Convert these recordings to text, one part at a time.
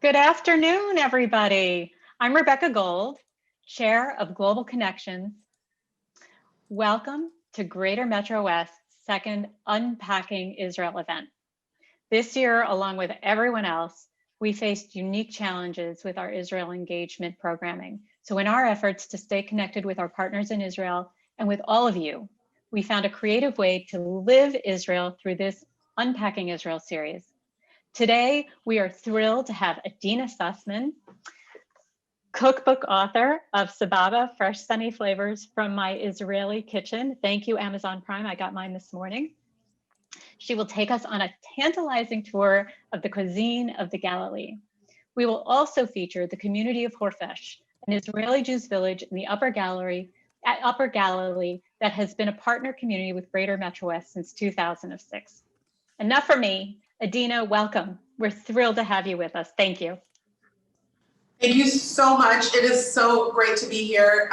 Good afternoon, everybody. I'm Rebecca Gold, Chair of Global Connections. Welcome to Greater Metro West's second Unpacking Israel event. This year, along with everyone else, we faced unique challenges with our Israel engagement programming. So in our efforts to stay connected with our partners in Israel and with all of you, we found a creative way to live Israel through this Unpacking Israel series. Today, we are thrilled to have Adina Sussman, cookbook author of Sababa, Fresh Sunny Flavors from My Israeli Kitchen. Thank you, Amazon Prime. I got mine this morning. She will take us on a tantalizing tour of the cuisine of the Galilee. We will also feature the community of Horfesh, an Israeli Jews village in the Upper Galilee that has been a partner community with Greater Metro West since 2006. Enough for me. Adina, welcome. We're thrilled to have you with us. Thank you. Thank you so much. It is so great to be here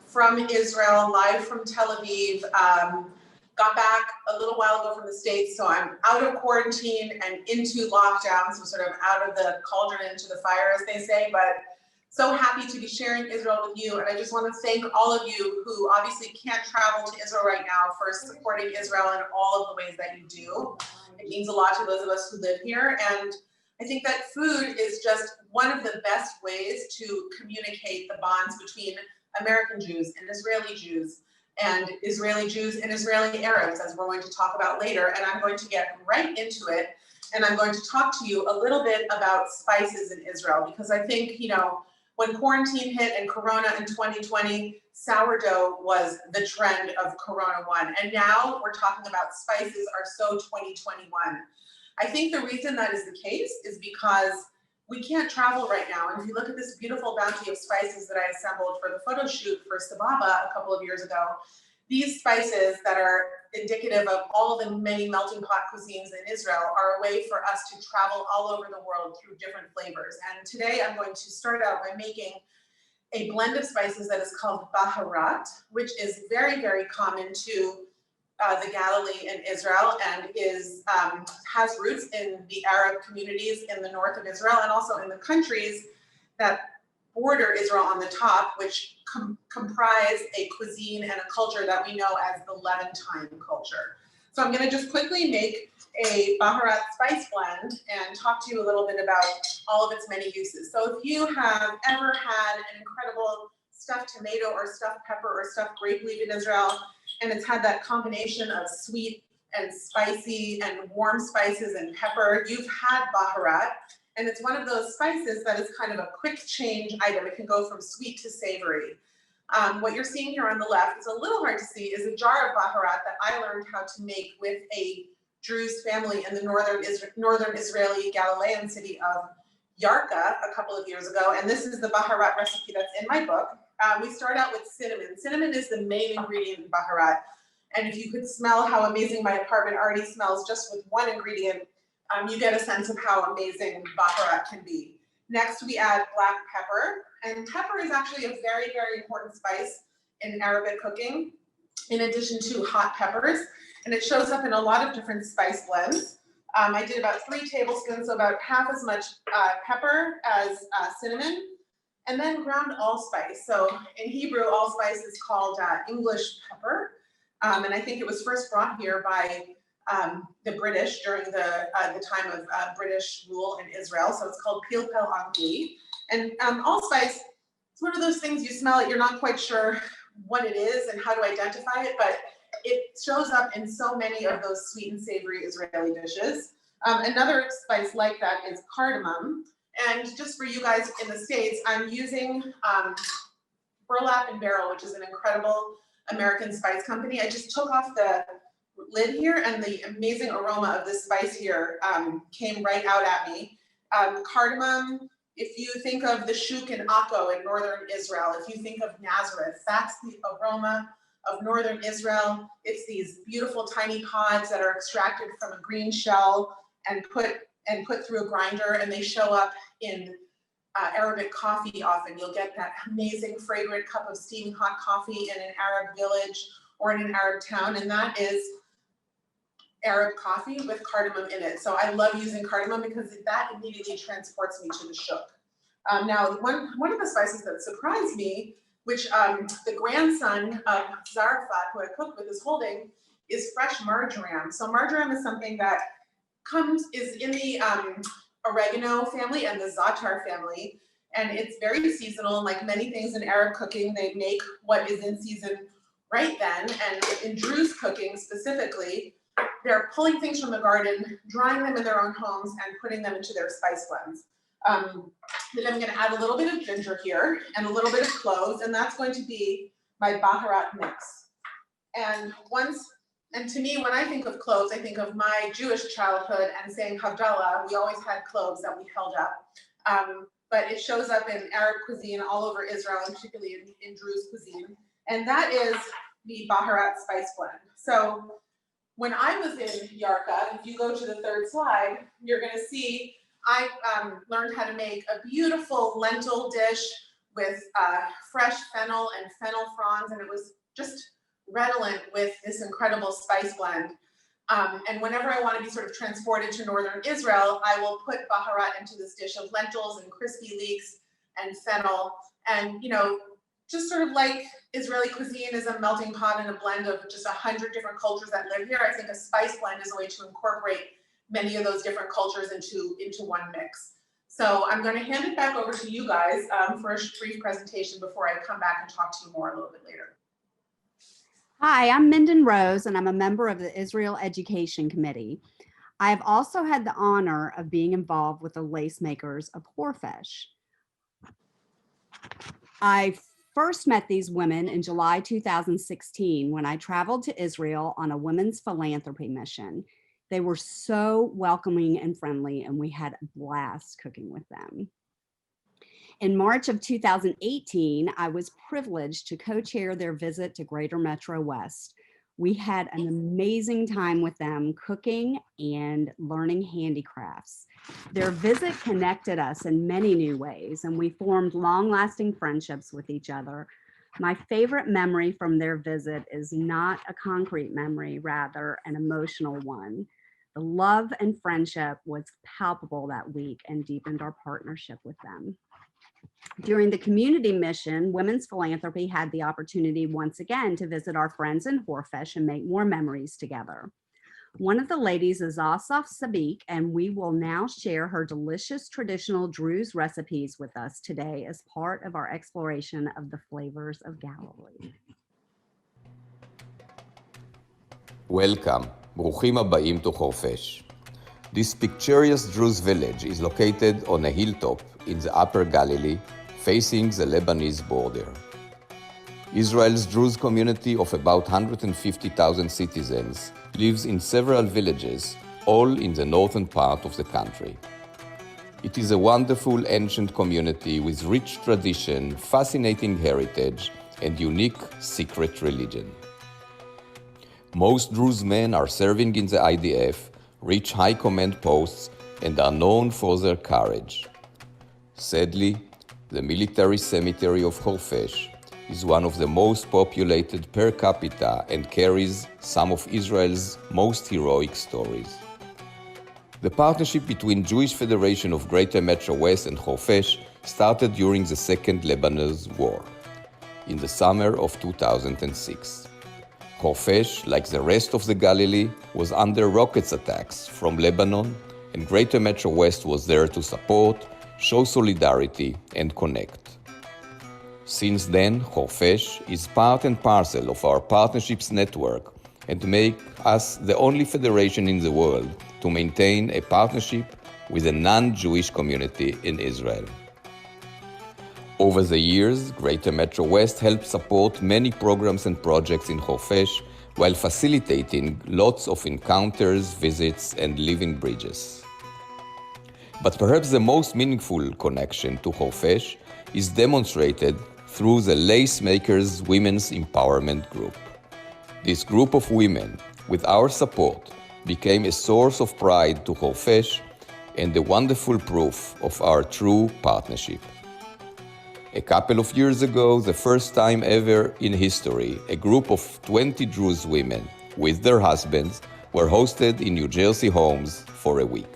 from Israel, live from Tel Aviv. Got back a little while ago from the States, so I'm out of quarantine and into lockdown, so sort of out of the cauldron into the fire, as they say, but so happy to be sharing Israel with you. And I just want to thank all of you who obviously can't travel to Israel right now for supporting Israel in all of the ways that you do. It means a lot to those of us who live here. And I think that food is just one of the best ways to communicate the bonds between American Jews and Israeli Jews and Israeli Arabs, as we're going to talk about later. And I'm going to get right into it. And I'm going to talk to you a little bit about spices in Israel, because I think, you know, when quarantine hit and Corona in 2020, sourdough was the trend of Corona 1. And now we're talking about spices are so 2021. I think the reason that is the case is because we can't travel right now. And if you look at this beautiful bounty of spices that I assembled for the photo shoot for Sababa a couple of years ago, these spices that are indicative of all the many melting pot cuisines in Israel are a way for us to travel all over the world through different flavors. And today I'm going to start out by making a blend of spices that is called baharat, which is very, very common to the Galilee and Israel, and has roots in the Arab communities in the north of Israel and also in the countries that border Israel on the top, which comprise a cuisine and a culture that we know as the Levantine culture. So I'm going to just quickly make a baharat spice blend and talk to you a little bit about all of its many uses. So if you have ever had an incredible stuffed tomato or stuffed pepper or stuffed grape leaf in Israel, and it's had that combination of sweet and spicy and warm spices and pepper, you've had baharat. And it's one of those spices that is kind of a quick change item. It can go from sweet to savory. What you're seeing here on the left, it's a little hard to see, is a jar of baharat that I learned how to make with a Druze family in the northern Israeli Galilean city of Yarka a couple of years ago. And this is the baharat recipe that's in my book. We start out with cinnamon. Cinnamon is the main ingredient in baharat. And if you could smell how amazing my apartment already smells just with one ingredient, you get a sense of how amazing baharat can be. Next, we add black pepper. And pepper is actually a very, very important spice in Arabic cooking, in addition to hot peppers. And it shows up in a lot of different spice blends. I did about 3 tablespoons, so about half as much pepper as cinnamon, and then ground allspice. So in Hebrew, allspice is called English pepper. And I think it was first brought here by the British during the time of British rule in Israel. So it's called pilpel angli. And allspice, it's one of those things you smell it, you're not quite sure what it is and how to identify it, but it shows up in so many of those sweet and savory Israeli dishes. Another spice like that is cardamom. And just for you guys in the States, I'm using Burlap and Barrel, which is an incredible American spice company. I just took off the lid here and the amazing aroma of this spice here came right out at me. Cardamom, if you think of the Shuk and Akko in northern Israel, if you think of Nazareth, that's the aroma of northern Israel. It's these beautiful tiny pods that are extracted from a green shell and put through a grinder, and they show up in Arabic coffee often. You'll get that amazing fragrant cup of steaming hot coffee in an Arab village or in an Arab town, and that is Arab coffee with cardamom in it. So I love using cardamom because that immediately transports me to the shuk. Now, one of the spices that surprised me, which the grandson of Zarfat, who I cooked with, is holding, is fresh marjoram. So marjoram is something that is in the oregano family and the za'atar family, and it's very seasonal. And like many things in Arab cooking, they make what is in season right then. And in Druze cooking specifically, they're pulling things from the garden, drying them in their own homes, and putting them into their spice blends. Then I'm going to add a little bit of ginger here and a little bit of cloves, and that's going to be my baharat mix. And to me, when I think of cloves, I think of my Jewish childhood and saying Havdalah. We always had cloves that we held up. But it shows up in Arab cuisine all over Israel, and particularly in Druze cuisine. And that is the baharat spice blend. So when I was in Yarka, if you go to the third slide, you're going to see I learned how to make a beautiful lentil dish with fresh fennel and fennel fronds, and it was just redolent with this incredible spice blend. And whenever I want to be sort of transported to northern Israel, I will put baharat into this dish of lentils and crispy leeks and fennel. And, you know, just sort of like Israeli cuisine is a melting pot and a blend of just 100 different cultures that live here, I think a spice blend is a way to incorporate many of those different cultures into one mix. So I'm going to hand it back over to you guys for a brief presentation before I come back and talk to you more a little bit later. Hi, I'm Minden Rose, and I'm a member of the Israel Education Committee. I have also had the honor of being involved with the lace makers of Horfesh. I first met these women in July 2016 when I traveled to Israel on a women's philanthropy mission. They were so welcoming and friendly, and we had a blast cooking with them. In March of 2018, I was privileged to co-chair their visit to Greater Metro West. We had an amazing time with them cooking and learning handicrafts. Their visit connected us in many new ways, and we formed long-lasting friendships with each other. My favorite memory from their visit is not a concrete memory, rather an emotional one. The love and friendship was palpable that week and deepened our partnership with them. During the community mission, Women's Philanthropy had the opportunity once again to visit our friends in Horfesh and make more memories together. One of the ladies is Asaf Sabik, and we will now share her delicious traditional Druze recipes with us today as part of our exploration of the flavors of Galilee. Welcome, ברוכים הבאים to Horfesh. This picturesque Druze village is located on a hilltop in the Upper Galilee, facing the Lebanese border. Israel's Druze community of about 150,000 citizens lives in several villages, all in the northern part of the country. It is a wonderful ancient community with rich tradition, fascinating heritage, and unique secret religion. Most Druze men are serving in the IDF, reach high command posts, and are known for their courage. Sadly, the military cemetery of Horfesh is one of the most populated per capita and carries some of Israel's most heroic stories. The partnership between Jewish Federation of Greater Metro West and Horfesh started during the Second Lebanese War, in the summer of 2006. Horfesh, like the rest of the Galilee, was under rockets attacks from Lebanon, and Greater Metro West was there to support, show solidarity, and connect. Since then, Horfesh is part and parcel of our partnerships network and make us the only federation in the world to maintain a partnership with a non-Jewish community in Israel. Over the years, Greater Metro West helped support many programs and projects in Horfesh while facilitating lots of encounters, visits, and living bridges. But perhaps the most meaningful connection to Horfesh is demonstrated through the Lace Makers Women's Empowerment Group. This group of women, with our support, became a source of pride to Horfesh and a wonderful proof of our true partnership. A couple of years ago, the first time ever in history, a group of 20 Druze women with their husbands were hosted in New Jersey homes for a week.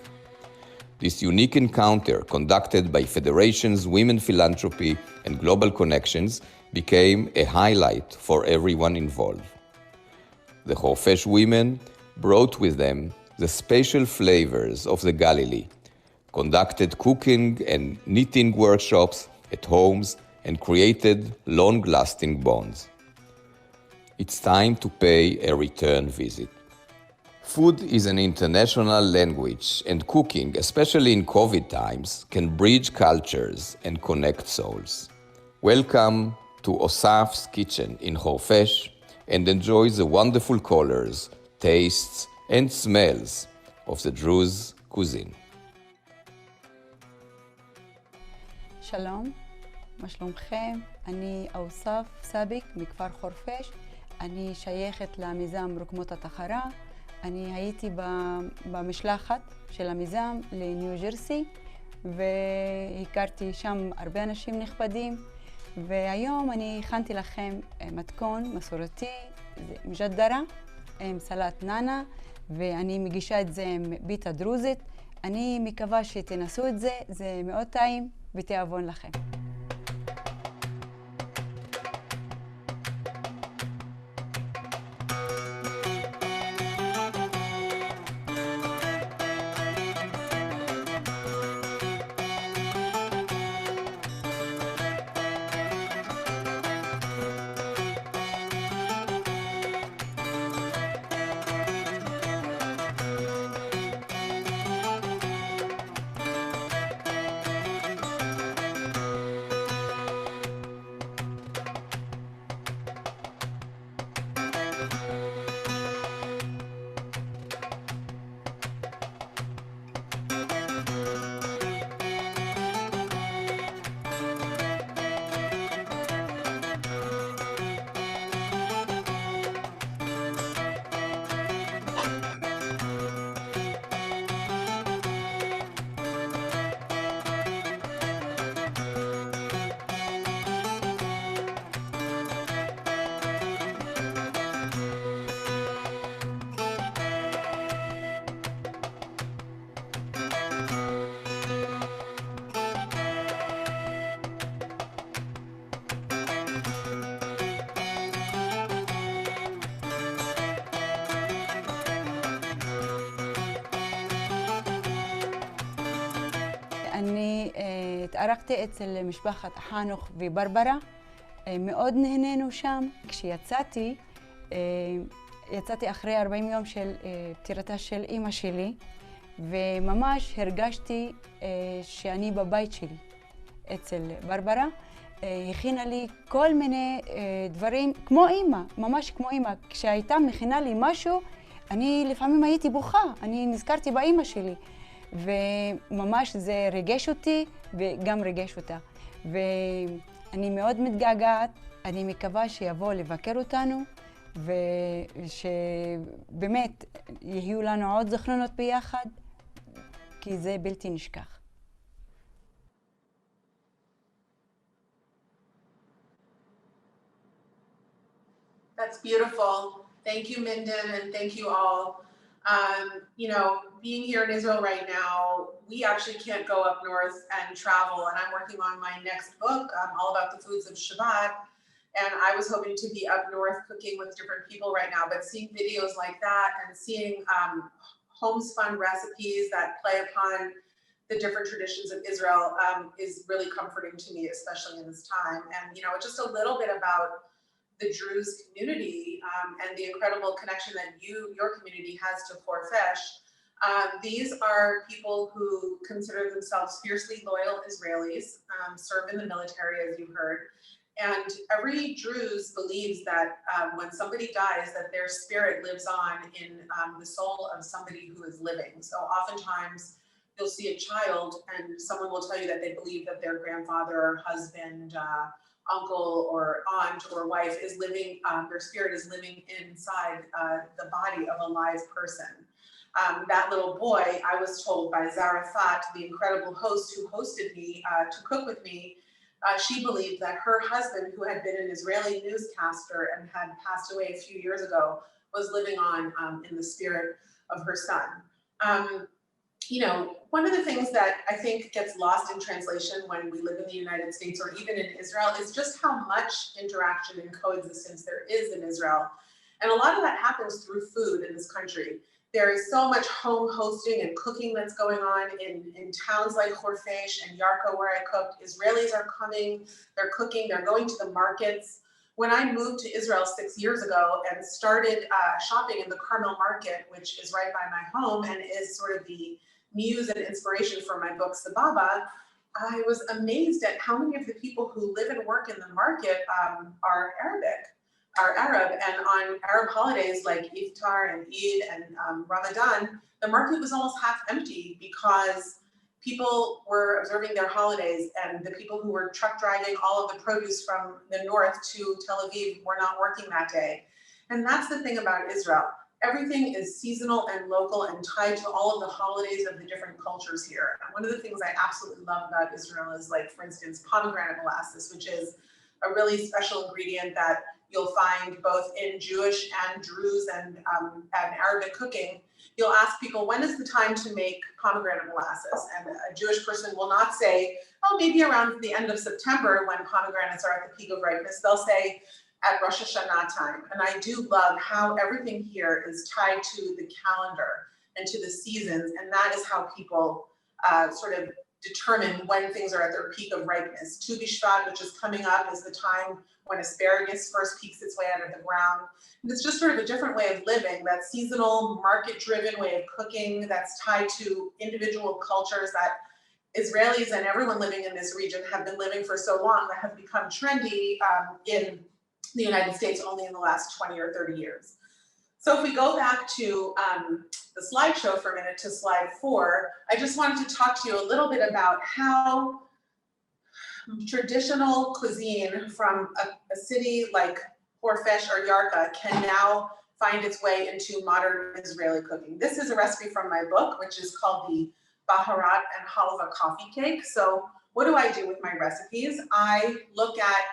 This unique encounter, conducted by Federation's Women Philanthropy and Global Connections, became a highlight for everyone involved. The Khofesh women brought with them the special flavors of the Galilee, conducted cooking and knitting workshops at homes, and created long-lasting bonds. It's time to pay a return visit. Food is an international language, and cooking, especially in COVID times, can bridge cultures and connect souls. Welcome to Osaf's Kitchen in Khofesh, and enjoy the wonderful colors, tastes, and smells of the Druze cuisine. שלום, מה שלומכם? אני אוסף סאביק מכפר חורפיש. אני שייכת למיזם רוקמות התחרה. אני הייתי במשלחת של המיזם לניו ג'רסי, והכרתי שם הרבה אנשים נכבדים. והיום אני הכנתי לכם מתכון מסורתי, זה מג'דרה עם סלט נאנה, ואני מגישה את זה עם ביטה דרוזית. אני מקווה שתנסו את זה, זה מאוד טעים ותיאבון לכם. אני התארחתי אצל משפחת חנוך וברברה, מאוד נהנינו שם. כשיצאתי, יצאתי אחרי 40 יום של פטירתה של אימא שלי, וממש הרגשתי שאני בבית שלי אצל ברברה. הכינה לי כל מיני דברים, כמו אימא, ממש כמו אימא. כשהייתה מכינה לי משהו, אני לפעמים הייתי בוכה, אני נזכרתי באימא שלי. וממש זה ריגש אותי וגם ריגש אותה. ואני מאוד מתגעגעת, אני מקווה שיבואו לבקר אותנו, ושבאמת יהיו לנו עוד זכרונות ביחד, כי זה בלתי נשכח. That's beautiful. Thank you, Minden, and thank you all. You know, being here in Israel right now, we actually can't go up north and travel, and I'm working on my next book, all about the foods of Shabbat, and I was hoping to be up north cooking with different people right now, but seeing videos like that and seeing homespun recipes that play upon the different traditions of Israel is really comforting to me, especially in this time. And, you know, just a little bit about the Druze community and the incredible connection that your community has to Khofesh. These are people who consider themselves fiercely loyal Israelis, serve in the military, as you heard. And every Druze believes that when somebody dies, that their spirit lives on in the soul of somebody who is living. So oftentimes you'll see a child and someone will tell you that they believe that their grandfather or husband, uncle or aunt or wife is living, their spirit is living inside the body of a live person. That little boy, I was told by Zarafat, the incredible host who hosted me to cook with me, she believed that her husband, who had been an Israeli newscaster and had passed away a few years ago, was living on in the spirit of her son. You know, one of the things that I think gets lost in translation when we live in the United States or even in Israel is just how much interaction and coexistence there is in Israel. And a lot of that happens through food in this country. There is so much home hosting and cooking that's going on in towns like Horfesh and Yarko, where I cooked. Israelis are coming, they're cooking, they're going to the markets. When I moved to Israel 6 years ago and started shopping in the Carmel Market, which is right by my home and is sort of the muse and inspiration for my book, Sababa, I was amazed at how many of the people who live and work in the market are Arab, and on Arab holidays like Iftar and Eid and Ramadan, the market was almost half empty because people were observing their holidays, and the people who were truck driving all of the produce from the north to Tel Aviv were not working that day. And that's the thing about Israel. Everything is seasonal and local and tied to all of the holidays of the different cultures here. One of the things I absolutely love about Israel is, like, for instance, pomegranate molasses, which is a really special ingredient that you'll find both in Jewish and Druze and Arabic cooking. You'll ask people, when is the time to make pomegranate molasses? And a Jewish person will not say, oh, maybe around the end of September when pomegranates are at the peak of ripeness. They'll say at Rosh Hashanah time. And I do love how everything here is tied to the calendar and to the seasons. And that is how people sort of determine when things are at their peak of ripeness. Tu B'Shvat, which is coming up, is the time when asparagus first peeks its way out of the ground. And it's just sort of a different way of living, that seasonal, market-driven way of cooking that's tied to individual cultures that Israelis and everyone living in this region have been living for so long, that have become trendy in the United States only in the last 20 or 30 years. So if we go back to the slideshow for a minute, to slide 4, I just wanted to talk to you a little bit about how traditional cuisine from a city like Horfesh or Yarka can now find its way into modern Israeli cooking. This is a recipe from my book, which is called the Baharat and Halva coffee cake. So what do I do with my recipes? I look at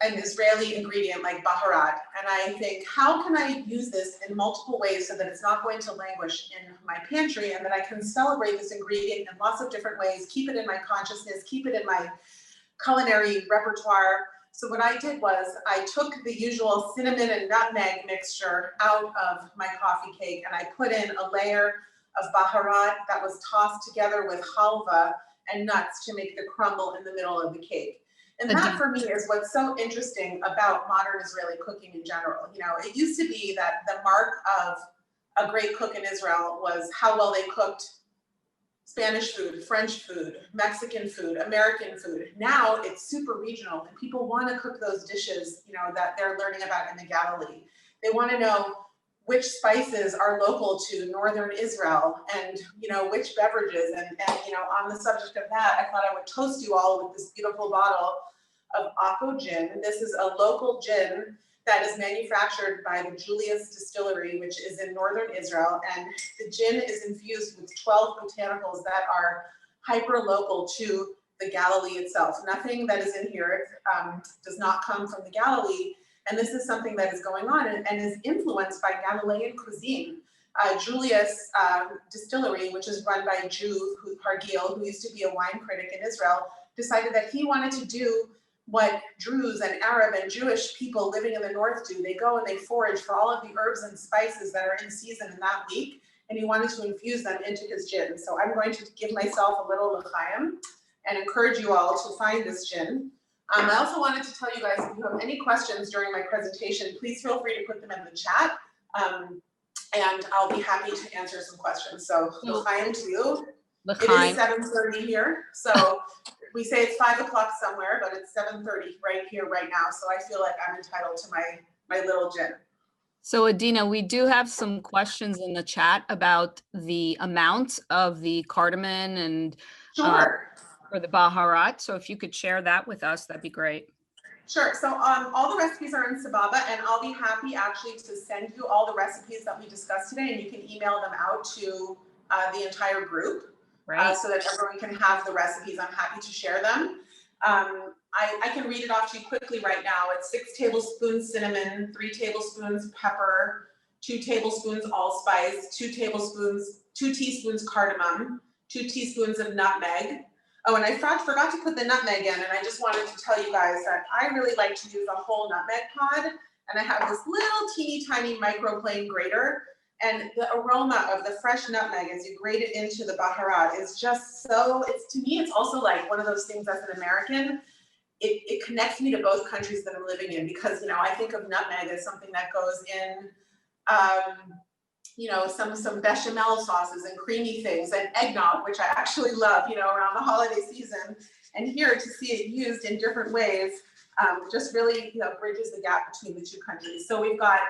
an Israeli ingredient like baharat, and I think, how can I use this in multiple ways so that it's not going to languish in my pantry, and that I can celebrate this ingredient in lots of different ways, keep it in my consciousness, keep it in my culinary repertoire. So what I did was I took the usual cinnamon and nutmeg mixture out of my coffee cake, and I put in a layer of baharat that was tossed together with halva and nuts to make the crumble in the middle of the cake. And that, for me, is what's so interesting about modern Israeli cooking in general. You know, it used to be that the mark of a great cook in Israel was how well they cooked Spanish food, French food, Mexican food, American food. Now it's super regional, and people want to cook those dishes, you know, that they're learning about in the Galilee. They want to know which spices are local to northern Israel, and, you know, which beverages. And you know, on the subject of that, I thought I would toast you all with this beautiful bottle of Akko gin. This is a local gin that is manufactured by the Julius Distillery, which is in northern Israel. And the gin is infused with 12 botanicals that are hyper-local to the Galilee itself. Nothing that is in here does not come from the Galilee. And this is something that is going on and is influenced by Galilean cuisine. Julius Distillery, which is run by Juve Hargil, who used to be a wine critic in Israel, decided that he wanted to do what Druze and Arab and Jewish people living in the north do. They go and they forage for all of the herbs and spices that are in season in that week, and he wanted to infuse them into his gin. So I'm going to give myself a little l'chaim and encourage you all to find this gin. I also wanted to tell you guys, if you have any questions during my presentation, please feel free to put them in the chat, and I'll be happy to answer some questions. So l'chaim to you. It is 7:30 here, so we say it's 5 o'clock somewhere, but it's 7:30 right here, right now. So I feel like I'm entitled to my little gin. So Adina, we do have some questions in the chat about the amount of the cardamom and Sure. for the baharat. So if you could share that with us, that'd be great. Sure. So all the recipes are in Sababa, and I'll be happy actually to send you all the recipes that we discussed today, and you can email them out to the entire group. Right. So that everyone can have the recipes. I'm happy to share them. I can read it off to you quickly right now. It's 6 tablespoons cinnamon, 3 tablespoons pepper, 2 tablespoons allspice, 2 teaspoons cardamom, 2 teaspoons of nutmeg. Oh, and I forgot to put the nutmeg in, and I just wanted to tell you guys that I really like to use a whole nutmeg pod, and I have this little teeny tiny microplane grater, and the aroma of the fresh nutmeg as you grate it into the baharat is just so, to me, it's also like one of those things as an American, it connects me to both countries that I'm living in, because, you know, I think of nutmeg as something that goes in, you know, some bechamel sauces and creamy things, and eggnog, which I actually love, you know, around the holiday season. And here to see it used in different ways just really, you know, bridges the gap between the two countries. So we've got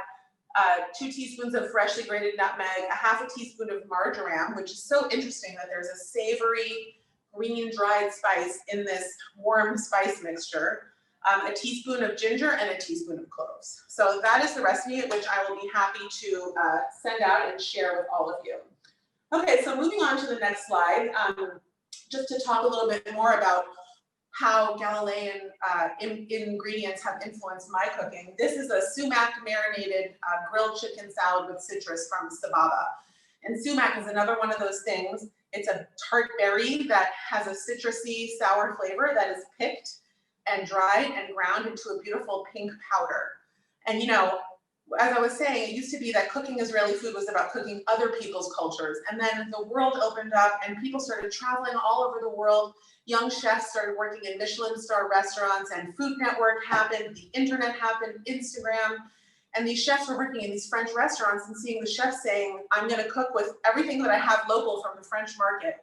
2 teaspoons of freshly grated nutmeg, a half a teaspoon of marjoram, which is so interesting that there's a savory green dried spice in this warm spice mixture, a teaspoon of ginger, and a teaspoon of cloves. So that is the recipe, which I will be happy to send out and share with all of you. Okay, so moving on to the next slide, just to talk a little bit more about how Galilean ingredients have influenced my cooking. This is a sumac marinated grilled chicken salad with citrus from Sababa. And sumac is another one of those things. It's a tart berry that has a citrusy sour flavor that is picked and dried and ground into a beautiful pink powder. And you know, as I was saying, it used to be that cooking Israeli food was about cooking other people's cultures. And then the world opened up and people started traveling all over the world. Young chefs started working in Michelin star restaurants, and Food Network happened, the internet happened, Instagram. And these chefs were working in these French restaurants and seeing the chefs saying, I'm gonna cook with everything that I have local from the French market.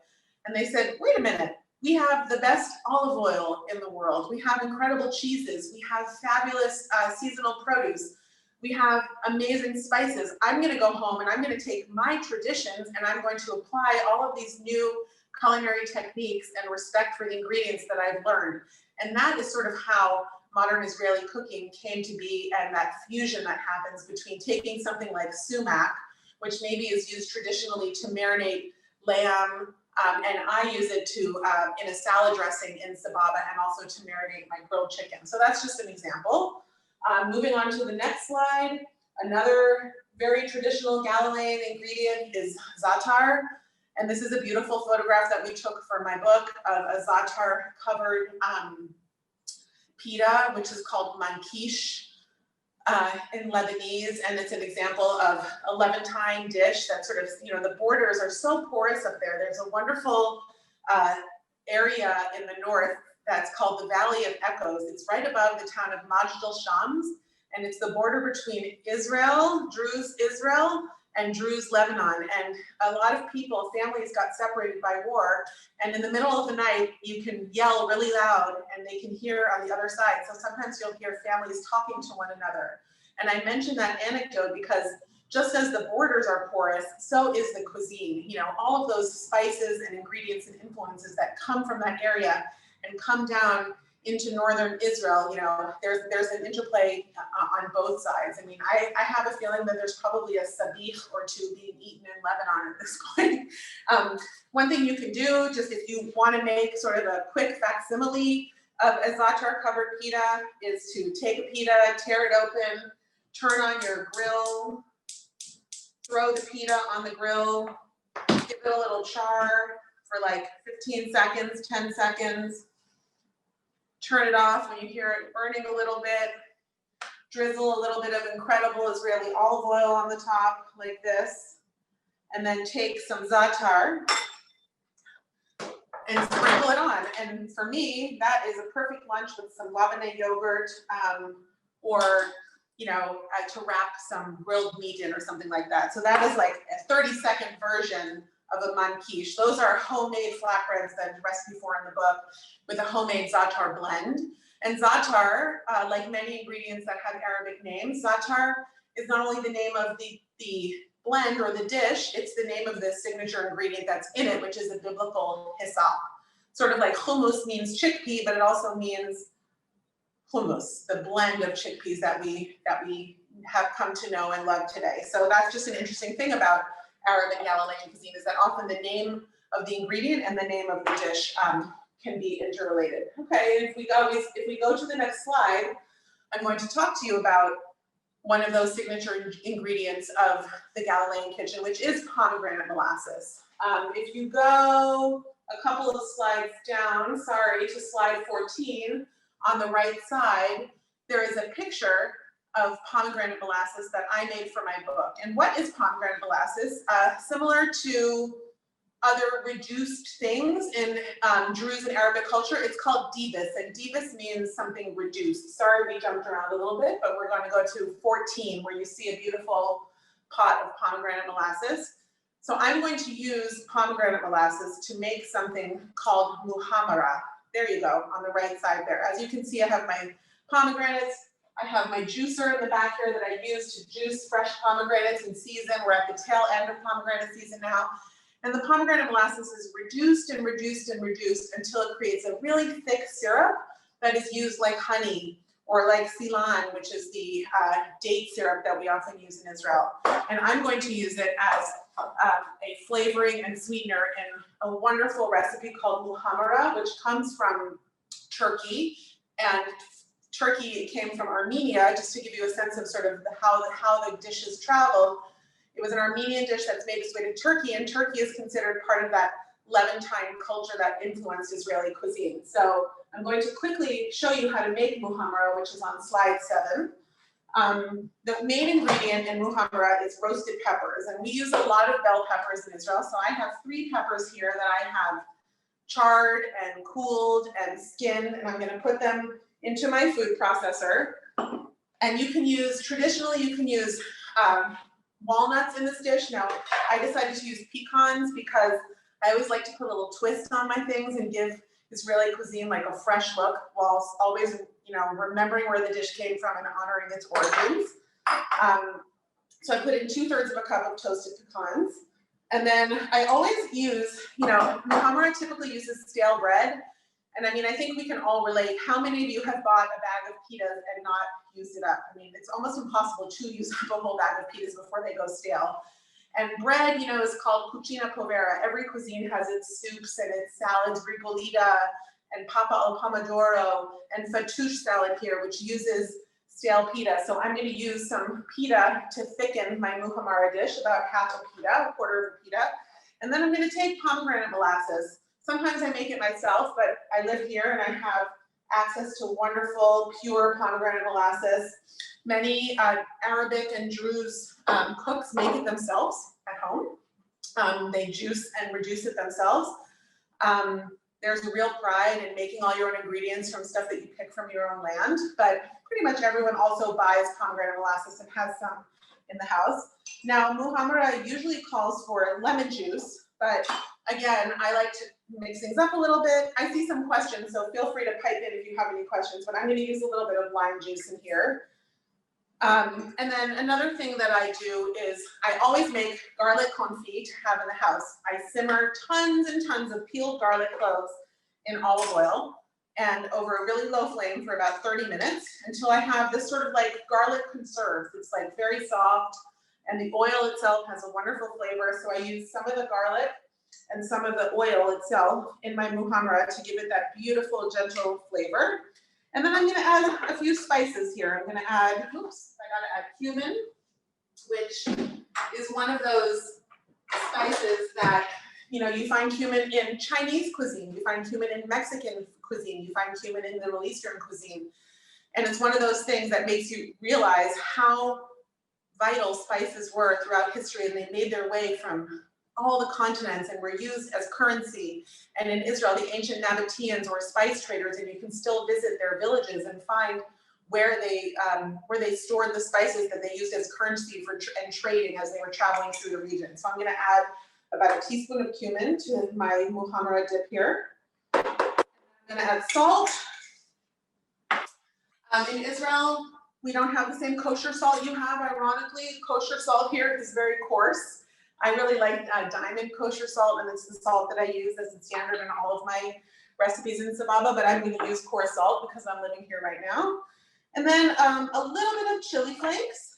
And they said, wait a minute, we have the best olive oil in the world. We have incredible cheeses. We have fabulous seasonal produce. We have amazing spices. I'm gonna go home and I'm gonna take my traditions and I'm going to apply all of these new culinary techniques and respect for the ingredients that I've learned. And that is sort of how modern Israeli cooking came to be, and that fusion that happens between taking something like sumac, which maybe is used traditionally to marinate lamb, and I use it to in a salad dressing in Sababa, and also to marinate my grilled chicken. So that's just an example. Moving on to the next slide, another very traditional Galilean ingredient is za'atar. And this is a beautiful photograph that we took for my book of a za'atar covered pita, which is called mankish in Lebanese. And it's an example of a Levantine dish that sort of, you know, the borders are so porous up there. There's a wonderful area in the north that's called the Valley of Echoes. It's right above the town of Majd al-Shams. And it's the border between Israel, Druze Israel, and Druze Lebanon. And a lot of people, families got separated by war. And in the middle of the night, you can yell really loud and they can hear on the other side. So sometimes you'll hear families talking to one another. And I mentioned that anecdote because just as the borders are porous, so is the cuisine. You know, all of those spices and ingredients and influences that come from that area and come down into northern Israel, you know, there's an interplay on both sides. I mean, I have a feeling that there's probably a sabich or two being eaten in Lebanon at this point. One thing you can do, just if you want to make sort of a quick facsimile of a za'atar covered pita, is to take a pita, tear it open, turn on your grill, throw the pita on the grill, give it a little char for like 15 seconds, 10 seconds, turn it off when you hear it burning a little bit, drizzle a little bit of incredible Israeli olive oil on the top like this, and then take some za'atar and sprinkle it on. And for me, that is a perfect lunch with some labneh yogurt, or, you know, to wrap some grilled meat in or something like that. So that is like a 30-second version of a mankish. Those are homemade flatbreads that the recipe for in the book with a homemade za'atar blend. And za'atar, like many ingredients that have Arabic names, za'atar is not only the name of the blend or the dish, it's the name of the signature ingredient that's in it, which is a biblical hyssop. Sort of like hummus means chickpea, but it also means hummus, the blend of chickpeas that we have come to know and love today. So that's just an interesting thing about Arab and Galilean cuisine, is that often the name of the ingredient and the name of the dish can be interrelated. Okay, if we go to the next slide, I'm going to talk to you about one of those signature ingredients of the Galilean kitchen, which is pomegranate molasses. If you go a couple of slides down, sorry, to slide 14, on the right side, there is a picture of pomegranate molasses that I made for my book. And what is pomegranate molasses? Similar to other reduced things in Druze and Arabic culture, it's called divas, and divas means something reduced. Sorry, we jumped around a little bit, but we're going to go to 14, where you see a beautiful pot of pomegranate molasses. So I'm going to use pomegranate molasses to make something called muhammara. There you go, on the right side there. As you can see, I have my pomegranates. I have my juicer in the back here that I use to juice fresh pomegranates in season. We're at the tail end of pomegranate season now. And the pomegranate molasses is reduced and reduced and reduced until it creates a really thick syrup that is used like honey or like silan, which is the date syrup that we often use in Israel. And I'm going to use it as a flavoring and sweetener in a wonderful recipe called muhammara, which comes from Turkey. And Turkey came from Armenia, just to give you a sense of sort of how the dishes traveled. It was an Armenian dish that's made its way to Turkey, and Turkey is considered part of that Levantine culture that influenced Israeli cuisine. So I'm going to quickly show you how to make muhammara, which is on slide 7. The main ingredient in muhammara is roasted peppers, and we use a lot of bell peppers in Israel. So I have 3 peppers here that I have charred and cooled and skinned, and I'm going to put them into my food processor. And you can use, traditionally you can use walnuts in this dish. Now, I decided to use pecans because I always like to put a little twist on my things and give Israeli cuisine like a fresh look, whilst always, you know, remembering where the dish came from and honoring its origins. So I put in 2/3 of a cup of toasted pecans. And then I always use, you know, muhammara typically uses stale bread. And I mean, I think we can all relate. How many of you have bought a bag of pitas and not used it up? I mean, it's almost impossible to use up a whole bag of pitas before they go stale. And bread, you know, is called cucina povera. Every cuisine has its soups and its salads, ricotta and papa al pomodoro and fattoush salad here, which uses stale pita. So I'm going to use some pita to thicken my muhammara dish, about half a pita, 1/4 of a pita. And then I'm going to take pomegranate molasses. Sometimes I make it myself, but I live here and I have access to wonderful, pure pomegranate molasses. Many Arabic and Druze cooks make it themselves at home. They juice and reduce it themselves. There's a real pride in making all your own ingredients from stuff that you pick from your own land, but pretty much everyone also buys pomegranate molasses and has some in the house. Now, muhammara usually calls for lemon juice, but again, I like to mix things up a little bit. I see some questions, so feel free to pipe in if you have any questions, but I'm going to use a little bit of lime juice in here. And then another thing that I do is I always make garlic confit to have in the house. I simmer tons and tons of peeled garlic cloves in olive oil and over a really low flame for about 30 minutes until I have this sort of like garlic conserve. It's like very soft, and the oil itself has a wonderful flavor. So I use some of the garlic and some of the oil itself in my muhammara to give it that beautiful, gentle flavor. And then I'm going to add a few spices here. I'm going to add, I got to add cumin, which is one of those spices that, you know, you find cumin in Chinese cuisine, you find cumin in Mexican cuisine, you find cumin in Middle Eastern cuisine. And it's one of those things that makes you realize how vital spices were throughout history, and they made their way from all the continents and were used as currency. And in Israel, the ancient Nabateans were spice traders, and you can still visit their villages and find where they stored the spices that they used as currency for and trading as they were traveling through the region. So I'm going to add about a teaspoon of cumin to my muhammara dip here. I'm going to add salt. In Israel, we don't have the same kosher salt you have. Ironically, kosher salt here is very coarse. I really like diamond kosher salt, and it's the salt that I use as a standard in all of my recipes in Sababa, but I'm going to use coarse salt because I'm living here right now. And then a little bit of chili flakes.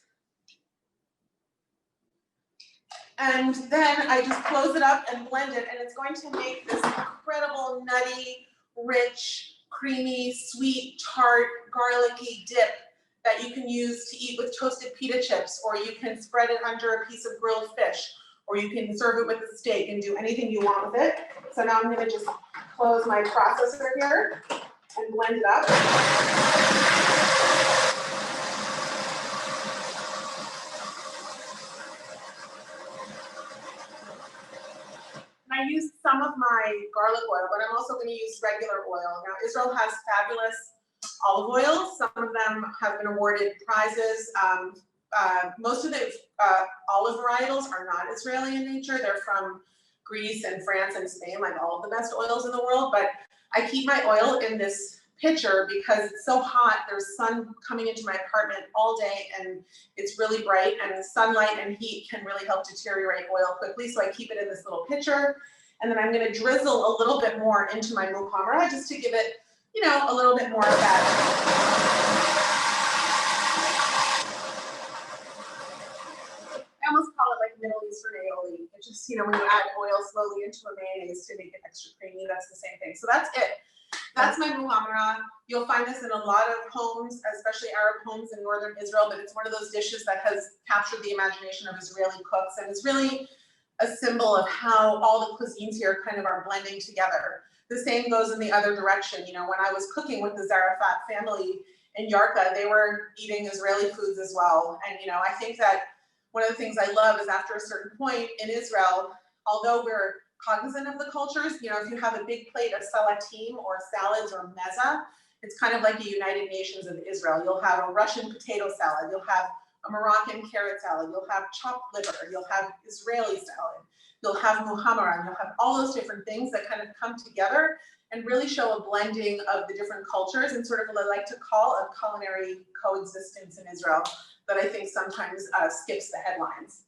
And then I just close it up and blend it, and it's going to make this incredible, nutty, rich, creamy, sweet, tart, garlicky dip that you can use to eat with toasted pita chips, or you can spread it under a piece of grilled fish, or you can serve it with a steak and do anything you want with it. So now I'm gonna just close my processor here and blend it up. And I used some of my garlic oil, but I'm also gonna use regular oil. Now, Israel has fabulous olive oil. Some of them have been awarded prizes. Most of the olive varietals are not Israeli in nature. They're from Greece and France and Spain, like all of the best oils in the world. But I keep my oil in this pitcher because it's so hot. There's sun coming into my apartment all day and it's really bright, and sunlight and heat can really help deteriorate oil quickly. So I keep it in this little pitcher, and then I'm gonna drizzle a little bit more into my muhamara just to give it, you know, a little bit more of that. I almost call it like Middle Eastern aioli. It just, you know, when you add oil slowly into a mayonnaise to make it extra creamy, that's the same thing. So that's it. That's my muhamara. You'll find this in a lot of homes, especially Arab homes in northern Israel, but it's one of those dishes that has captured the imagination of Israeli cooks, and it's really a symbol of how all the cuisines here kind of are blending together. The same goes in the other direction. You know, when I was cooking with the Zarafat family in Yarka, they were eating Israeli foods as well. And, you know, I think that one of the things I love is after a certain point in Israel, although we're cognizant of the cultures, you know, if you have a big plate of salatim or salads or meza, it's kind of like a United Nations of Israel. You'll have a Russian potato salad, you'll have a Moroccan carrot salad, you'll have chopped liver, you'll have Israeli salad, you'll have muhamara, and you'll have all those different things that kind of come together and really show a blending of the different cultures and sort of what I like to call a culinary coexistence in Israel that I think sometimes skips the headlines.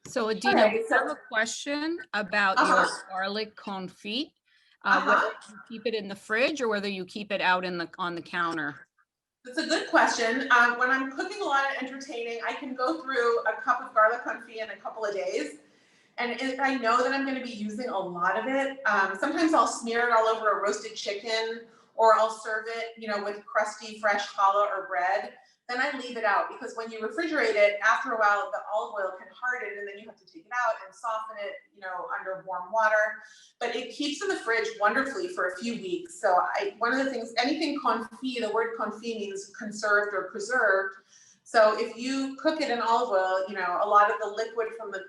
So Adina, we have a question about your garlic confit. Whether you keep it in the fridge or whether you keep it out on the counter. That's a good question. When I'm cooking a lot of entertaining, I can go through a cup of garlic confit in a couple of days. And if I know that I'm going to be using a lot of it, sometimes I'll smear it all over a roasted chicken, or I'll serve it, you know, with crusty fresh challah or bread. Then I leave it out, because when you refrigerate it, after a while the olive oil can harden, and then you have to take it out and soften it, you know, under warm water. But it keeps in the fridge wonderfully for a few weeks. So one of the things, anything confit, the word confit means conserved or preserved. So if you cook it in olive oil, you know, a lot of the liquid from the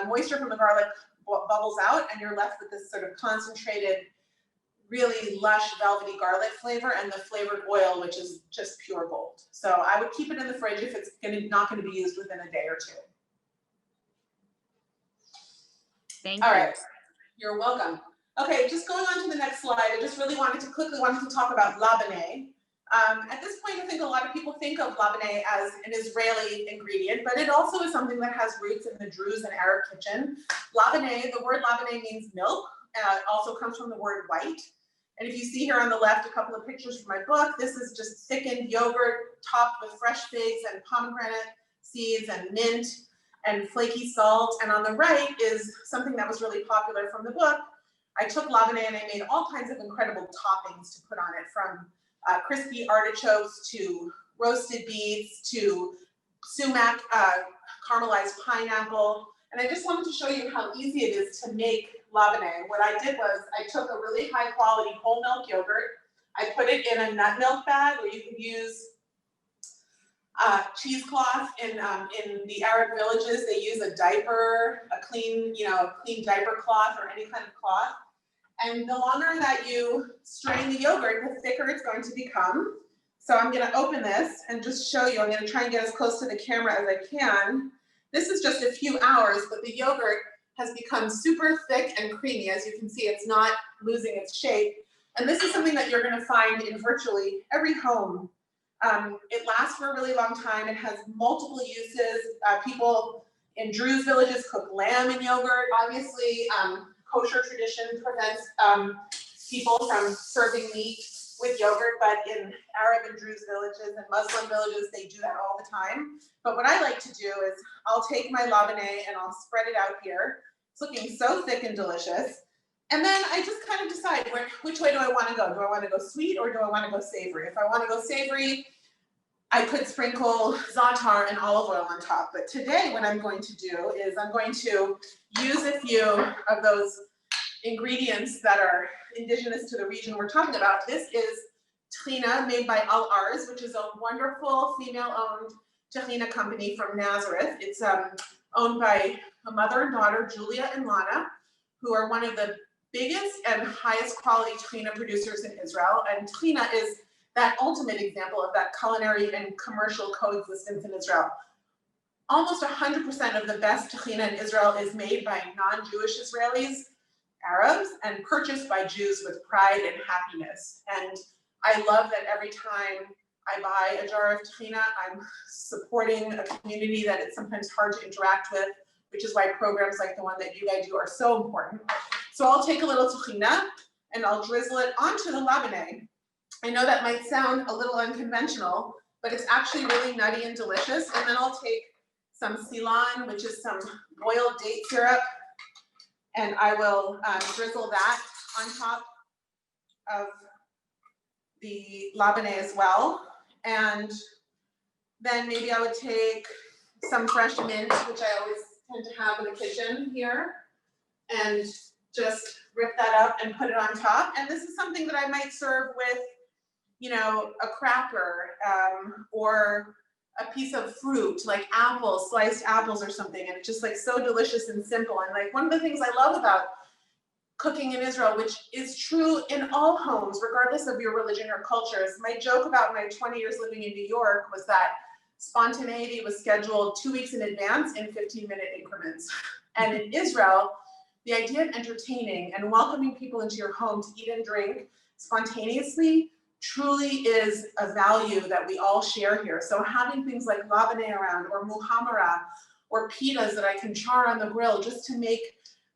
moisture from the garlic bubbles out, and you're left with this sort of concentrated, really lush, velvety garlic flavor, and the flavored oil, which is just pure gold. So I would keep it in the fridge if it's not going to be used within a day or two. Thank you. All right, you're welcome. Okay, just going on to the next slide, I just really wanted to talk about labneh. At this point, I think a lot of people think of labneh as an Israeli ingredient, but it also is something that has roots in the Druze and Arab kitchen. Labneh, the word labneh means milk. It also comes from the word white. And if you see here on the left a couple of pictures from my book, this is just thickened yogurt topped with fresh figs and pomegranate seeds and mint and flaky salt. And on the right is something that was really popular from the book. I took labneh and I made all kinds of incredible toppings to put on it, from crispy artichokes to roasted beets to sumac caramelized pineapple. And I just wanted to show you how easy it is to make labneh. What I did was I took a really high quality whole milk yogurt. I put it in a nut milk bag, or you can use cheesecloth. In the Arab villages, they use a diaper, a clean diaper cloth, or any kind of cloth. And the longer that you strain the yogurt, the thicker it's going to become. So I'm going to open this and just show you. I'm going to try and get as close to the camera as I can. This is just a few hours, but the yogurt has become super thick and creamy. As you can see, it's not losing its shape. And this is something that you're going to find in virtually every home. It lasts for a really long time. It has multiple uses. People in Druze villages cook lamb in yogurt. Obviously, kosher tradition prevents people from serving meat with yogurt, but in Arab and Druze villages and Muslim villages, they do that all the time. But what I like to do is I'll take my labneh and I'll spread it out here. It's looking so thick and delicious. And then I just kind of decide which way do I want to go? Do I want to go sweet or do I want to go savory? If I want to go savory, I could sprinkle za'atar and olive oil on top. But today what I'm going to do is I'm going to use a few of those ingredients that are indigenous to the region we're talking about. This is tahina made by Al Arz, which is a wonderful female-owned tahina company from Nazareth. It's owned by a mother and daughter, Julia and Lana, who are one of the biggest and highest quality tahina producers in Israel. And tahina is that ultimate example of that culinary and commercial coexistence in Israel. Almost 100% of the best tahina in Israel is made by non-Jewish Israelis, Arabs, and purchased by Jews with pride and happiness. And I love that every time I buy a jar of tahina, I'm supporting a community that it's sometimes hard to interact with, which is why programs like the one that you guys do are so important. So I'll take a little tahina and I'll drizzle it onto the labneh. I know that might sound a little unconventional, but it's actually really nutty and delicious. And then I'll take some silan, which is some boiled date syrup, and I will drizzle that on top of the labneh as well. And then maybe I would take some fresh mint, which I always tend to have in the kitchen here, and just rip that up and put it on top. And this is something that I might serve with, you know, a cracker or a piece of fruit, like apples, sliced apples or something. And it's just like so delicious and simple. And like one of the things I love about cooking in Israel, which is true in all homes, regardless of your religion or cultures. My joke about my 20 years living in New York was that spontaneity was scheduled 2 weeks in advance in 15-minute increments. And in Israel, the idea of entertaining and welcoming people into your home to eat and drink spontaneously truly is a value that we all share here. So having things like labneh around, or muhammara, or pitas that I can char on the grill just to make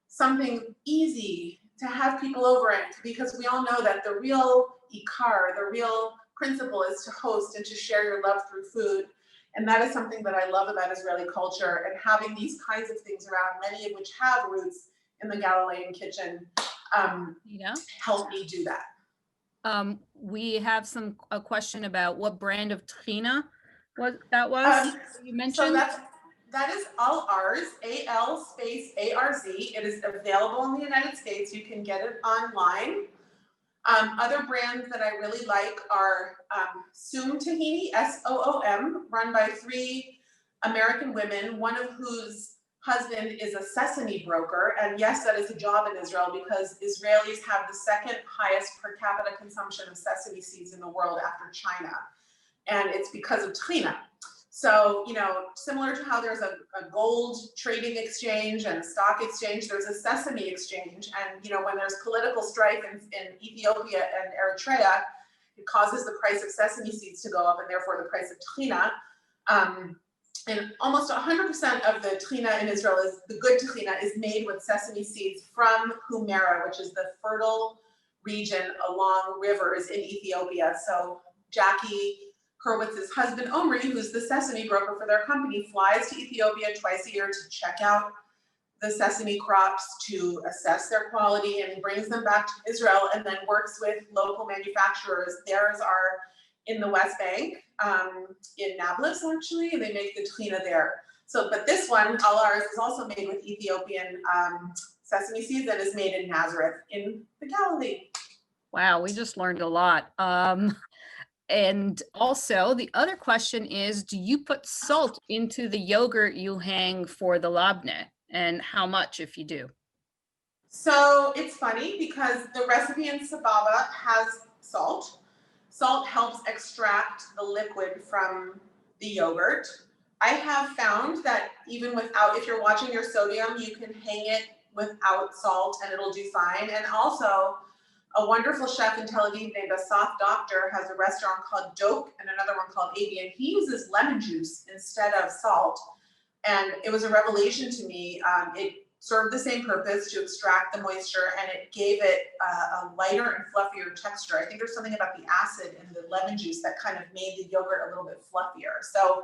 something easy to have people over it, because we all know that the real ikar, the real principle is to host and to share your love through food. And that is something that I love about Israeli culture, and having these kinds of things around, many of which have roots in the Galilean kitchen, help me do that. We have a question about what brand of tahina you mentioned. So that is Al Arz, A-L space A-R-Z. It is available in the United States. You can get it online. Other brands that I really like are Soom Tahini, S-O-O-M, run by 3 American women, one of whose husband is a sesame broker. And yes, that is a job in Israel, because Israelis have the second highest per capita consumption of sesame seeds in the world after China. And it's because of tahina. So, you know, similar to how there's a gold trading exchange and a stock exchange, there's a sesame exchange. And, you know, when there's political strife in Ethiopia and Eritrea, it causes the price of sesame seeds to go up, and therefore the price of tahina. And almost 100% of the tahina in Israel, the good tahina, is made with sesame seeds from Humera, which is the fertile region along rivers in Ethiopia. So Jackie Hurwitz's husband, Omri, who's the sesame broker for their company, flies to Ethiopia twice a year to check out the sesame crops, to assess their quality, and brings them back to Israel, and then works with local manufacturers. Theirs are in the West Bank, in Nablus actually, and they make the tahina there. So, but this one, Al Arz, is also made with Ethiopian sesame seeds, and is made in Nazareth in the Galilee. Wow, we just learned a lot. And also the other question is, do you put salt into the yogurt you hang for the labneh, and how much if you do? So it's funny because the recipe in Sababa has salt. Salt helps extract the liquid from the yogurt. I have found that even without, if you're watching your sodium, you can hang it without salt and it'll do fine. And also, a wonderful chef in Tel Aviv named Asaf Doctor has a restaurant called Doke and another one called Avi, and he uses lemon juice instead of salt. And it was a revelation to me. It served the same purpose, to extract the moisture, and it gave it a lighter and fluffier texture. I think there's something about the acid in the lemon juice that kind of made the yogurt a little bit fluffier. So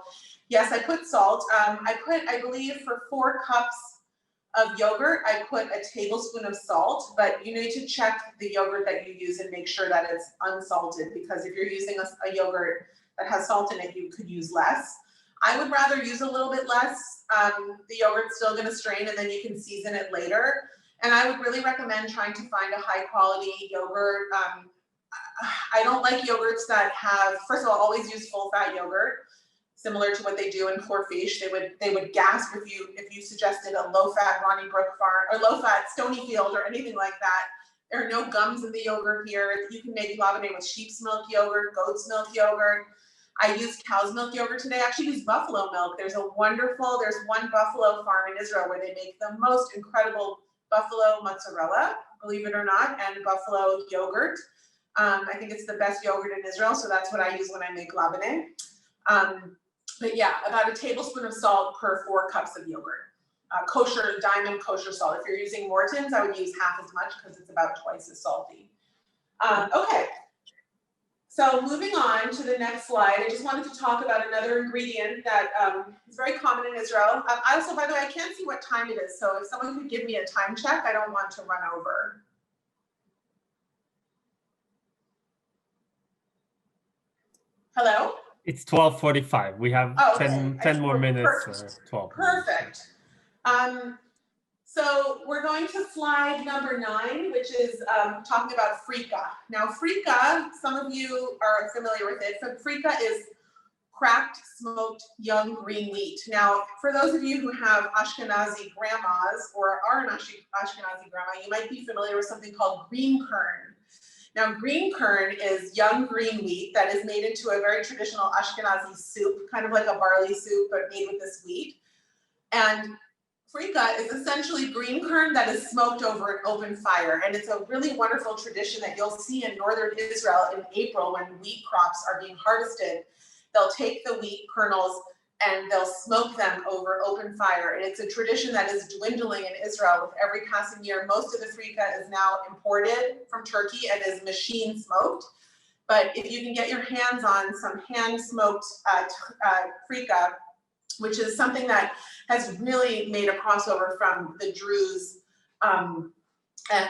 yes, I put salt. I believe for 4 cups of yogurt, I put a tablespoon of salt, but you need to check the yogurt that you use and make sure that it's unsalted, because if you're using a yogurt that has salt in it, you could use less. I would rather use a little bit less. The yogurt's still gonna strain and then you can season it later. And I would really recommend trying to find a high quality yogurt. I don't like yogurts that have, first of all, always use full fat yogurt, similar to what they do in Corfish. They would gasp if you suggested a low fat Ronnie Brook Farm or low fat Stonyfield or anything like that. There are no gums in the yogurt here. You can make labneh with sheep's milk yogurt, goat's milk yogurt. I used cow's milk yogurt today. I actually used buffalo milk. There's one buffalo farm in Israel where they make the most incredible buffalo mozzarella, believe it or not, and buffalo yogurt. I think it's the best yogurt in Israel, so that's what I use when I make labneh. But yeah, about a tablespoon of salt per 4 cups of yogurt. Kosher, diamond kosher salt. If you're using Morton's, I would use half as much because it's about twice as salty. Okay, so moving on to the next slide, I just wanted to talk about another ingredient that is very common in Israel. I also, by the way, I can't see what time it is, so if someone could give me a time check, I don't want to run over. Hello? It's 12:45. We have Oh, okay. 10 more minutes. Perfect. 12. Perfect. So we're going to slide number 9, which is talking about frika. Now frika, some of you are familiar with it. So frika is cracked smoked young green wheat. Now, for those of you who have Ashkenazi grandmas or are an Ashkenazi grandma, you might be familiar with something called green kern. Now, green kern is young green wheat that is made into a very traditional Ashkenazi soup, kind of like a barley soup, but made with this wheat. And frika is essentially green kern that is smoked over an open fire. And it's a really wonderful tradition that you'll see in northern Israel in April when wheat crops are being harvested. They'll take the wheat kernels and they'll smoke them over open fire. And it's a tradition that is dwindling in Israel with every passing year. Most of the frika is now imported from Turkey and is machine smoked. But if you can get your hands on some hand smoked frika, which is something that has really made a crossover from the Druze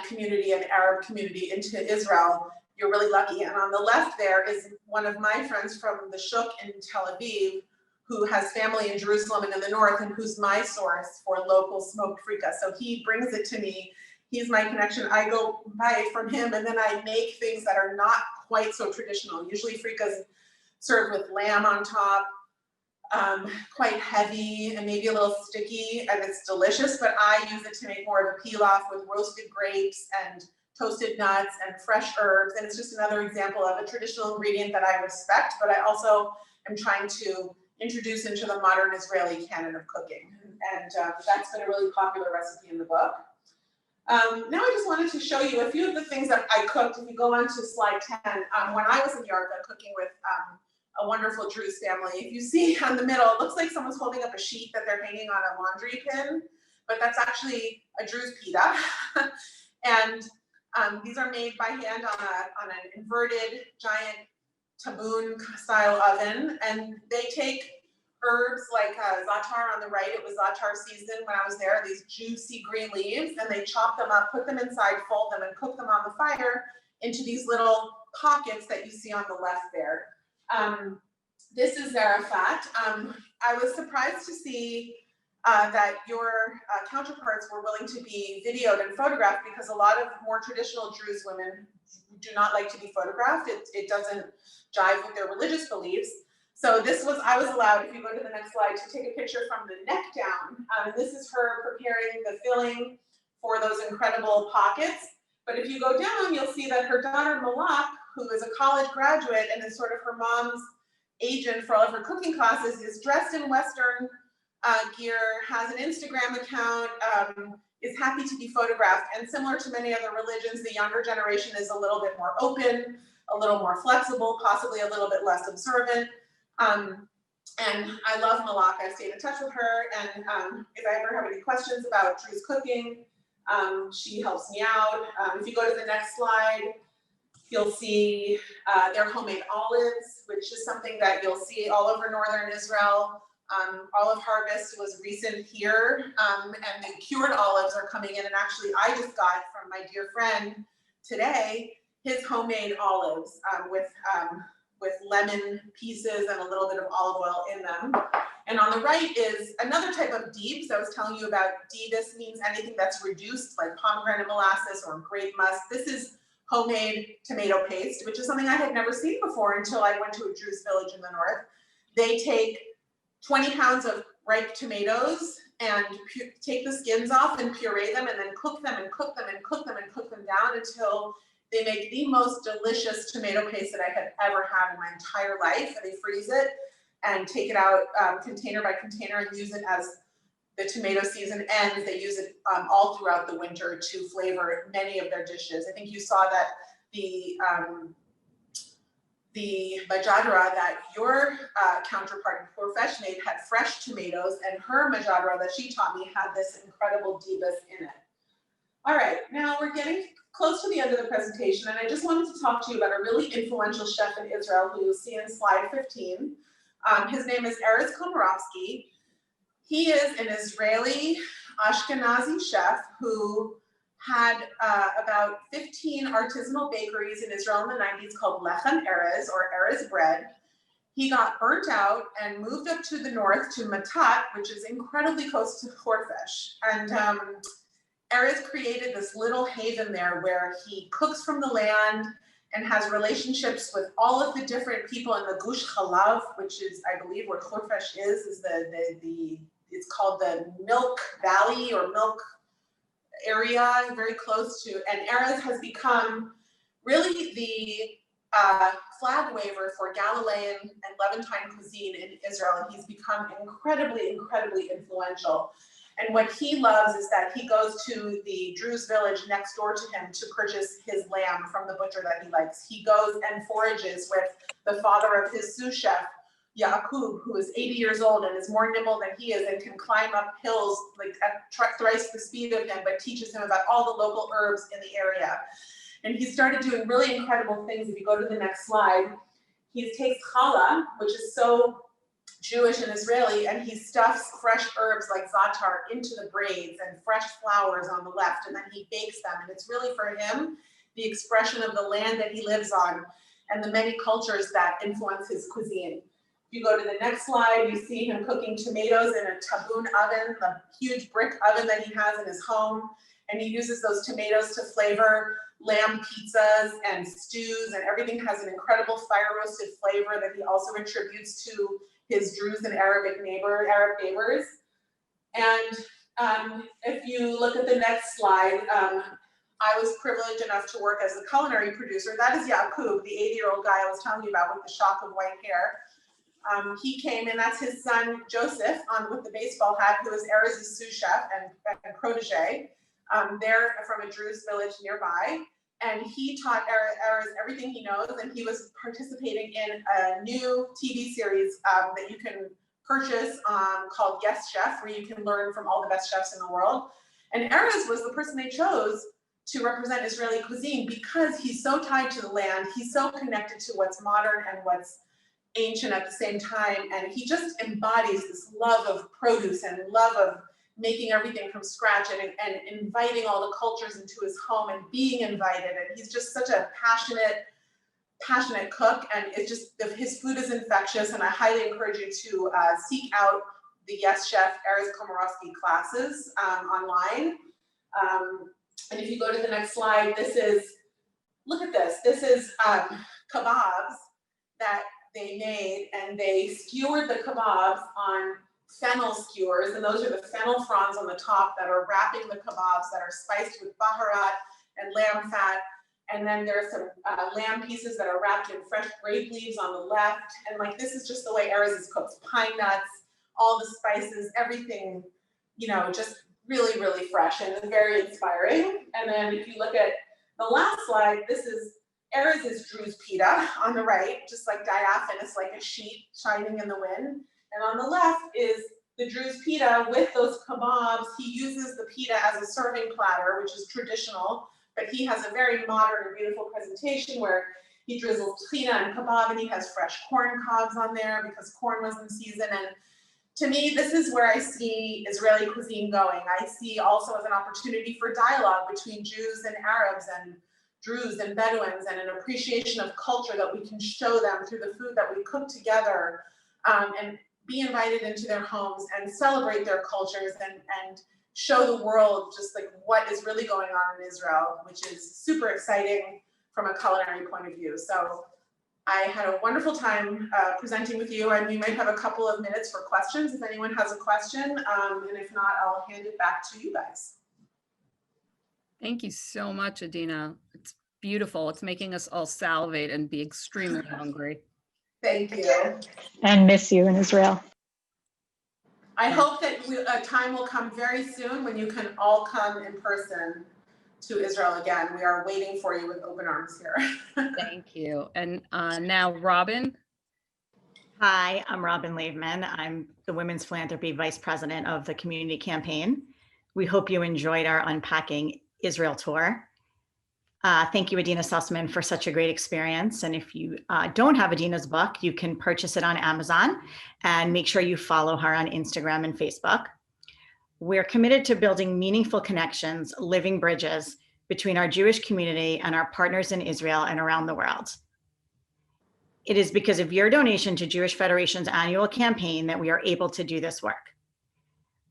community and Arab community into Israel, you're really lucky. And on the left there is one of my friends from the Shuk in Tel Aviv, who has family in Jerusalem and in the north, and who's my source for local smoked frika. So he brings it to me. He's my connection. I go buy it from him, and then I make things that are not quite so traditional. Usually frika's served with lamb on top, quite heavy and maybe a little sticky, and it's delicious, but I use it to make more of a pilaf with roasted grapes and toasted nuts and fresh herbs. And it's just another example of a traditional ingredient that I respect, but I also am trying to introduce into the modern Israeli canon of cooking. And that's been a really popular recipe in the book. Now I just wanted to show you a few of the things that I cooked. If you go on to slide 10, when I was in Yarka cooking with a wonderful Druze family, if you see on the middle, it looks like someone's holding up a sheet that they're hanging on a laundry pin, but that's actually a Druze pita. And these are made by hand on an inverted giant taboon style oven, and they take herbs like za'atar on the right. It was za'atar season when I was there, these juicy green leaves, and they chop them up, put them inside, fold them, and cook them on the fire into these little pockets that you see on the left there. This is zarafat. I was surprised to see that your counterparts were willing to be videoed and photographed, because a lot of more traditional Druze women do not like to be photographed. It doesn't jive with their religious beliefs. So I was allowed, if you go to the next slide, to take a picture from the neck down. This is her preparing the filling for those incredible pockets. But if you go down, you'll see that her daughter Malak, who is a college graduate and is sort of her mom's agent for all of her cooking classes, is dressed in Western gear, has an Instagram account, is happy to be photographed. And similar to many other religions, the younger generation is a little bit more open, a little more flexible, possibly a little bit less observant. And I love Malak. I've stayed in touch with her. And if I ever have any questions about Druze cooking, she helps me out. If you go to the next slide, you'll see their homemade olives, which is something that you'll see all over northern Israel. Olive harvest was recent here, and the cured olives are coming in. And actually, I just got from my dear friend today his homemade olives with lemon pieces and a little bit of olive oil in them. And on the right is another type of diebs. I was telling you about diebs means anything that's reduced, like pomegranate molasses or grape must. This is homemade tomato paste, which is something I had never seen before until I went to a Druze village in the north. They take 20 pounds of ripe tomatoes and take the skins off and puree them and then cook them and cook them and cook them and cook them down until they make the most delicious tomato paste that I have ever had in my entire life. And they freeze it and take it out container by container and use it as the tomato season ends. They use it all throughout the winter to flavor many of their dishes. I think you saw that the majadra that your counterpart in Khorfesh made had fresh tomatoes, and her majadra that she taught me had this incredible dibas in it. All right, now we're getting close to the end of the presentation, and I just wanted to talk to you about a really influential chef in Israel who you'll see in slide 15. His name is Erez Komarovsky. He is an Israeli Ashkenazi chef who had about 15 artisanal bakeries in Israel in the 90s called Lechem Erez, or Erez bread. He got burnt out and moved up to the north to Matat, which is incredibly close to Khorfesh. And Erez created this little haven there where he cooks from the land and has relationships with all of the different people in the Gush Chalav, which is, I believe, where Khorfesh is it's called the Milk Valley or Milk area, very close to, and Erez has become really the flag waver for Galilean and Levantine cuisine in Israel. And he's become incredibly, incredibly influential. And what he loves is that he goes to the Druze village next door to him to purchase his lamb from the butcher that he likes. He goes and forages with the father of his sous chef, Yaakov, who is 80 years old and is more nimble than he is and can climb up hills like at thrice the speed of him, but teaches him about all the local herbs in the area. And he started doing really incredible things. If you go to the next slide, he takes challah, which is so Jewish and Israeli, and he stuffs fresh herbs like za'atar into the braids and fresh flowers on the left, and then he bakes them. And it's really for him the expression of the land that he lives on and the many cultures that influence his cuisine. If you go to the next slide, you see him cooking tomatoes in a taboon oven, the huge brick oven that he has in his home. And he uses those tomatoes to flavor lamb pizzas and stews, and everything has an incredible fire roasted flavor that he also attributes to his Druze and Arab neighbors. And if you look at the next slide, I was privileged enough to work as a culinary producer. That is Yaakov, the 80-year-old guy I was telling you about with the shock of white hair. He came, and that's his son Joseph with the baseball hat, who is Erez's sous chef and protege. They're from a Druze village nearby, and he taught Erez everything he knows, and he was participating in a new TV series that you can purchase called Yes Chef, where you can learn from all the best chefs in the world. And Erez was the person they chose to represent Israeli cuisine because he's so tied to the land, he's so connected to what's modern and what's ancient at the same time, and he just embodies this love of produce and love of making everything from scratch and inviting all the cultures into his home and being invited. And he's just such a passionate cook, and it's just, his food is infectious, and I highly encourage you to seek out the Yes Chef Erez Komarovsky classes online. And if you go to the next slide, look at this. This is kebabs that they made, and they skewered the kebabs on fennel skewers, and those are the fennel fronds on the top that are wrapping the kebabs that are spiced with baharat and lamb fat. And then there's some lamb pieces that are wrapped in fresh grape leaves on the left. And like, this is just the way Erez cooks: pine nuts, all the spices, everything, just really, really fresh and very inspiring. And then if you look at the last slide, this is Erez's Druze pita on the right, just like diaphanous, like a sheet shining in the wind. And on the left is the Druze pita with those kebabs. He uses the pita as a serving platter, which is traditional, but he has a very modern and beautiful presentation where he drizzles tahina and kebab, and he has fresh corn cobs on there because corn was in season. And to me, this is where I see Israeli cuisine going. I see also as an opportunity for dialogue between Jews and Arabs and Druze and Bedouins, and an appreciation of culture that we can show them through the food that we cook together, and be invited into their homes and celebrate their cultures and show the world just like what is really going on in Israel, which is super exciting from a culinary point of view. So I had a wonderful time presenting with you, and we might have a couple of minutes for questions if anyone has a question, and if not, I'll hand it back to you guys. Thank you so much, Adina. It's beautiful. It's making us all salivate and be extremely hungry. Thank you. And miss you in Israel. I hope that a time will come very soon when you can all come in person to Israel again. We are waiting for you with open arms here. Thank you. And now Robin. Hi, I'm Robin Laveman. I'm the Women's Philanthropy Vice President of the Community Campaign. We hope you enjoyed our Unpacking Israel tour. Thank you, Adina Sussman, for such a great experience. And if you don't have Adina's book, you can purchase it on Amazon, and make sure you follow her on Instagram and Facebook. We're committed to building meaningful connections, living bridges between our Jewish community and our partners in Israel and around the world. It is because of your donation to Jewish Federation's annual campaign that we are able to do this work.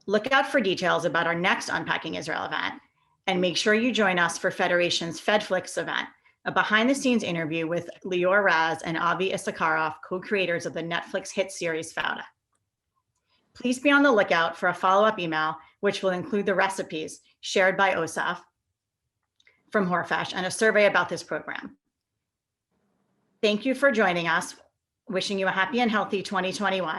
Look out for details about our next Unpacking Israel event, and make sure you join us for Federation's FedFlix event, a behind-the-scenes interview with Lior Raz and Avi Issacharoff, co-creators of the Netflix hit series Fauda. Please be on the lookout for a follow-up email, which will include the recipes shared by Osaf from Horfesh and a survey about this program. Thank you for joining us. Wishing you a happy and healthy 2021.